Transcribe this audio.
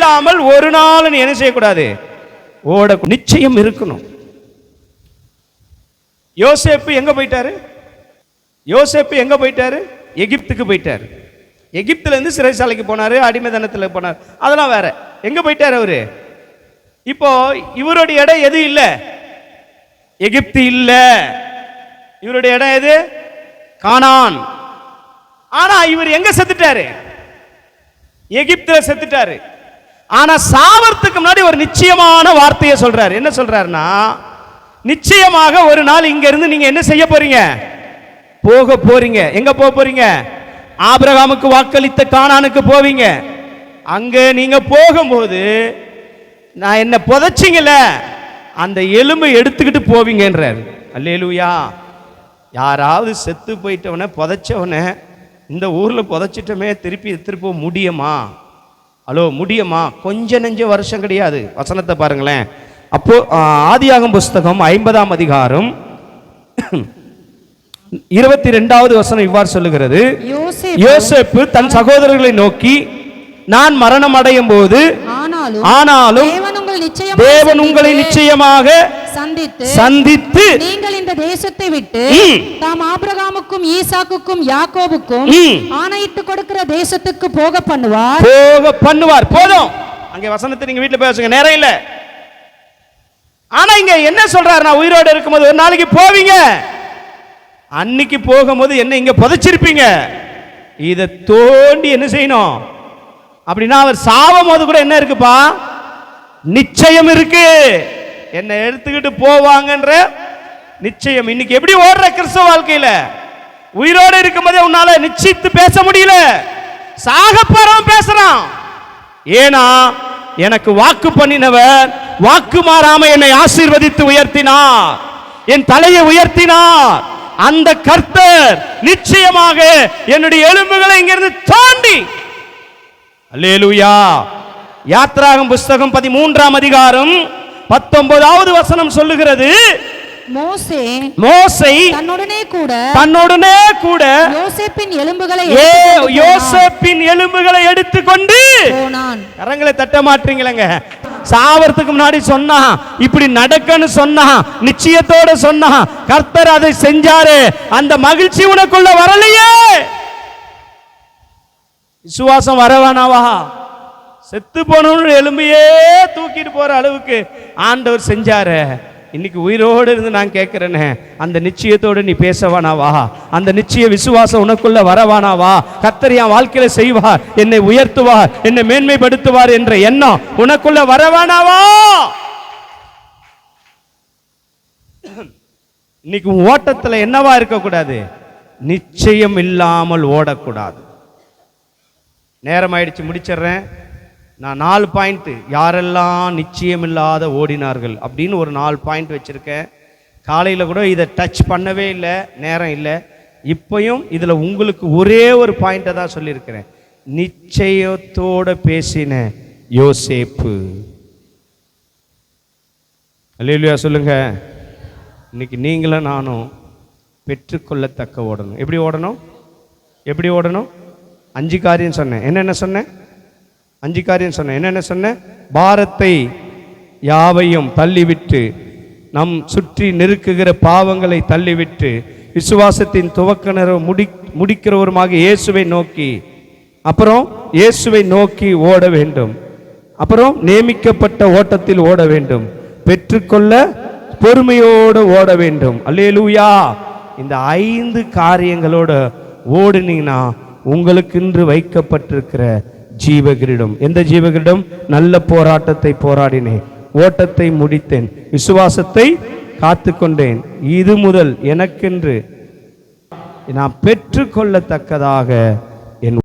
இல்லாமல் ஒரு நாள் நீ என்ன செய்யக்கூடாது, ஓட நிச்சயம் இருக்கணும். யோசேப்பு எங்க போயிட்டாரு? யோசேப்பு எங்க போயிட்டாரு? எகிப்துக்கு போயிட்டாரு. எகிப்துல இருந்து சிறைசாலைக்கு போனாரு, அடிமைதனத்தில் போனார், அதெல்லாம் வேற. எங்க போயிட்டாரு அவரு? இப்போ இவருடைய இடம் எது இல்ல? எகிப்து இல்ல. இவருடைய இடம் எது? கானான். ஆனா இவர் எங்க செத்துட்டாரு? எகிப்துல செத்துட்டாரு. ஆனா சாவறதுக்கு முன்னாடி ஒரு நிச்சயமான வார்த்தையை சொல்றாரு. என்ன சொல்றாருன்னா, நிச்சயமாக ஒரு நாள் இங்க இருந்து நீங்க என்ன செய்ய போறீங்க? போக போறீங்க. எங்க போக போறீங்க? ஆபிரகாமுக்கு வாக்களித்த கானானுக்கு போவீங்க. அங்க நீங்க போகும்போது நான் என்ன புதைச்சிங்கல, அந்த எலும்பை எடுத்துக்கிட்டு போவீங்கன்றார். அல்லேலூயா. யாராவது செத்து போயிட்டவன புதைச்சவன இந்த ஊர்ல புதைச்சிட்டமே திருப்பி திருப்ப முடியுமா? ஹலோ, முடியுமா? கொஞ்ச நெஞ்ச வருஷம் கிடையாது. வசனத்தை பாருங்களேன். அப்போ ஆதியாகமம் புஸ்தகம் 50ஆம் அதிகாரம் 22வது வசனம் இவ்வாறு சொல்லுகிறது, யோசேப்பு தன் சகோதரர்களை நோக்கி, நான் மரணம் அடையும் போது ஆனாலும் தேவன் உங்களை நிச்சயமாக சந்தித்து நீங்கள் இந்த தேசத்தை விட்டு தாம் ஆபிரகாமுக்கும் ஈசாக்குக்கும் யாக்கோபுக்கும் ஆணையிட்டு கொடுக்கிற தேசத்துக்கு போக பண்ணுவார். போதும். அங்கே வசனத்தை நீங்க வீட்டுல பேசுங்க, நேரம் இல்ல. ஆனா இங்க என்ன சொல்றாரு? நான் உயிரோடு இருக்கும்போது ஒரு நாளைக்கு போவீங்க, அன்னைக்கு போகும்போது என்ன இங்க புதைச்சிருப்பீங்க, இதை தோண்டி என்ன செய்யணும் அப்படின்னா, அவர் சாவும் போது கூட என்ன இருக்குப்பா? நிச்சயம் இருக்கு. என்ன எடுத்துக்கிட்டு போவாங்கன்ற நிச்சயம். இன்னைக்கு எப்படி ஓடுற கிறிஸ்தவ வாழ்க்கையில உயிரோடு இருக்கும்போதே உன்னால நிச்சயித்து பேச முடியல, சாகப்பறம் பேசுறான். ஏனா எனக்கு வாக்கு பண்ணினவர் வாக்கு மாறாம என்னை ஆசீர்வதித்து உயர்த்தினார், என் தலையை உயர்த்தினார். அந்த கர்த்தர் நிச்சயமாக என்னுடைய எலும்புகளை இங்கிருந்து தாண்டி, அல்லேலூயா. யாத்ராகமம் புஸ்தகம் 13ஆம் அதிகாரம் 19வது வசனம் சொல்லுகிறது, மோசே தன்னுடனே கூட யோசேப்பின் எலும்புகளை எடுத்துக்கொண்டு போனான். கரங்களை தட்ட மாட்டீங்களங்க. சாவறதுக்கு முன்னாடி சொன்னா, இப்படி நடக்கன்னு சொன்னா, நிச்சயத்தோட சொன்னா, கர்த்தர் அதை செஞ்சாரு. அந்த மகிழ்ச்சி உனக்குள்ள வரலையே, விசுவாசம் வரவானாவா? செத்து போன எலும்பையே தூக்கிட்டு போற அளவுக்கு ஆண்டவர் செஞ்சாரு. இன்னைக்கு உயிரோடு இருந்து நான் கேட்கிறேன்னு, அந்த நிச்சயத்தோடு நீ பேசவானாவா? அந்த நிச்சய விசுவாசம் உனக்குள்ள வரவானாவா? கர்த்தர் என் வாழ்க்கையில செய்வார், என்னை உயர்த்துவார், என்னை மேன்மைப்படுத்துவார் என்ற எண்ணம் உனக்குள்ள வரவானாவா? இன்னைக்கு ஓட்டத்துல என்னவா இருக்கக்கூடாது? நிச்சயம் இல்லாமல் ஓடக்கூடாது. நேரம் ஆயிடுச்சு, முடிச்சிடுறேன். நான் 4 பாயிண்ட், யாரெல்லாம் நிச்சயம் இல்லாத ஓடினார்கள் அப்படின்னு ஒரு 4 பாயிண்ட் வச்சிருக்கேன். காலையில் கூட இதை டச் பண்ணவே இல்லை, நேரம் இல்லை. இப்பயும் இதில் உங்களுக்கு ஒரே ஒரு பாயிண்ட்டை தான் சொல்லியிருக்கிறேன். நிச்சயத்தோட பேசின யோசேப்பு. அல்லேலூயா சொல்லுங்க. இன்னைக்கு நீங்களும் நானும் பெற்றுக்கொள்ளத்தக்க ஓடணும். எப்படி ஓடணும்? எப்படி ஓடணும்? 5 காரியம் சொன்னேன். என்னென்ன சொன்னேன்? 5 காரியம் சொன்னேன். என்னென்ன சொன்னேன்? பாரத்தை யாவையும் தள்ளிவிட்டு, நம் சுற்றி நெருக்குகிற பாவங்களை தள்ளிவிட்டு, விசுவாசத்தின் துவக்கனரும் முடிக்கிறவருமாக இயேசுவை நோக்கி, அப்புறம் இயேசுவை நோக்கி ஓட வேண்டும். அப்புறம் நியமிக்கப்பட்ட ஓட்டத்தில் ஓட வேண்டும். பெற்றுக்கொள்ள பொறுமையோடு ஓட வேண்டும். அல்லேலூயா. இந்த 5 காரியங்களோட ஓடுனீங்கன்னா உங்களுக்கு இன்று வைக்கப்பட்டிருக்கிற ஜீவகிரீடம். எந்த ஜீவகிரீடம்? நல்ல போராட்டத்தை போராடினேன், ஓட்டத்தை முடித்தேன், விசுவாசத்தை காத்து கொண்டேன். இது முதல் எனக்கென்று நான் பெற்றுக்கொள்ளத்தக்கதாக என்